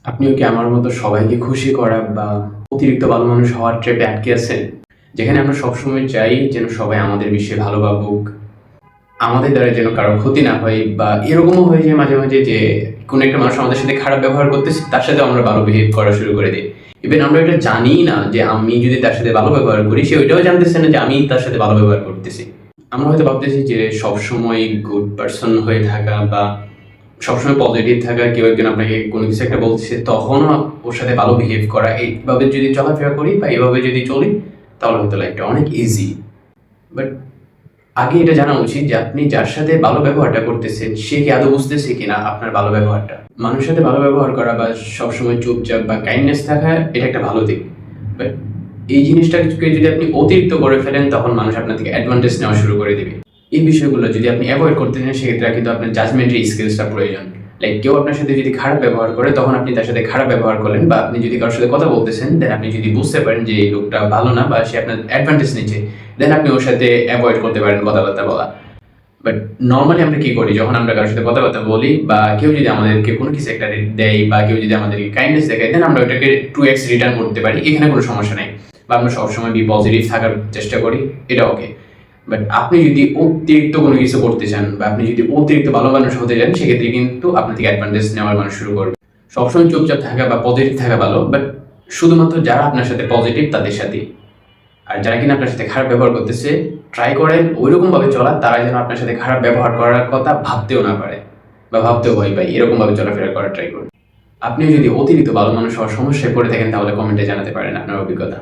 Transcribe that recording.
আপনিও কি আমার মতো সবাইকে খুশি করা বা অতিরিক্ত ভালো মানুষ হওয়ার ট্র্যাপে আটকে আছেন? যেখানে আমরা সবসময় চাই যেন সবাই আমাদের বিষয়ে ভালো ভাবুক, আমাদের দ্বারা যেন কারো ক্ষতি না হয়, বা এরকমও হয়ে যায় মাঝে মাঝে যে কোনো একটা মানুষ আমাদের সাথে খারাপ ব্যবহার করতেছে, তার সাথে আমরা ভালো বিহেভ করা শুরু করে দিই। ইভেন আমরা এটা জানি না যে আমি যদি তার সাথে ভালো ব্যবহার করি, সে ওইটাও জানতেছে না যে আমি তার সাথে ভালো ব্যবহার করতেছি। আমরা হয়তো ভাবতেছি যে সবসময় গুড পার্সন হয়ে থাকা বা সবসময় পজিটিভ থাকা, কেউ একজন আপনাকে কোনো কিছু একটা বলছে তখনও ওর সাথে ভালো বিহেভ করা, এইভাবে যদি চলাফেরা করি বা এইভাবে যদি চলি, তাহলে হয়তো লাইফটা অনেক ইজি। বাট আগে এটা জানা উচিত যে আপনি যার সাথে ভালো ব্যবহারটা করতেছেন সে কি আদৌ বুঝতেছে কিনা আপনার ভালো ব্যবহারটা। মানুষের সাথে ভালো ব্যবহার করা বা সবসময় চুপচাপ বা কাইন্ডনেস থাকা, এটা একটা ভালো দিক। বাট এই জিনিসটাকে যদি আপনি অতিরিক্ত করে ফেলেন, তখন মানুষ আপনার থেকে অ্যাডভান্টেজ নেওয়া শুরু করে দেবে। এই বিষয়গুলো যদি আপনি অ্যাভয়েড করতে চান, সেক্ষেত্রে কিন্তু আপনার জাজমেন্টের স্কিলসটা প্রয়োজন। লাইক কেউ আপনার সাথে যদি খারাপ ব্যবহার করে, তখন আপনি তার সাথে খারাপ ব্যবহার করলেন, বা আপনি যদি কারোর সাথে কথা বলতেছেন, দেন আপনি যদি বুঝতে পারেন যে এই লোকটা ভালো না বা সে আপনার অ্যাডভান্টেজ নিচ্ছে, দেন আপনি ওর সাথে অ্যাভয়েড করতে পারেন কথাবার্তা বলা। বাট নর্মালি আমরা কি করি, যখন আমরা কারোর সাথে কথাবার্তা বলি বা কেউ যদি আমাদেরকে কোনো কিছু একটা দেয় বা কেউ যদি আমাদেরকে কাইন্ডনেস দেখায়, দেন আমরা ওটাকে 2x রিটার্ন করতে পারি, এখানে কোনো সমস্যা নেই। বা আমরা সবসময় বি পজিটিভ থাকার চেষ্টা করি, এটা ওকে। বাট আপনি যদি অতিরিক্ত কোনো কিছু করতে চান বা আপনি যদি অতিরিক্ত ভালো মানুষ হতে চান, সেক্ষেত্রে কিন্তু আপনার থেকে অ্যাডভান্টেজ নেওয়ার মানুষ শুরু করবে। সবসময় চুপচাপ থাকা বা পজিটিভ থাকা ভালো, বাট শুধুমাত্র যারা আপনার সাথে পজিটিভ তাদের সাথে। আর যারা কিনা আপনার সাথে খারাপ ব্যবহার করতেছে, ট্রাই করেন ওইরকম ভাবে চলা, তারা যেন আপনার সাথে খারাপ ব্যবহার করার কথা ভাবতেও না পারে বা ভাবতেও ভয় পায়, এরকম ভাবে চলাফেরা করার ট্রাই করুন। আপনিও যদি অতিরিক্ত ভালো মানুষ হওয়ার সমস্যায় পড়ে থাকেন, তাহলে কমেন্টে জানাতে পারেন আপনার অভিজ্ঞতা।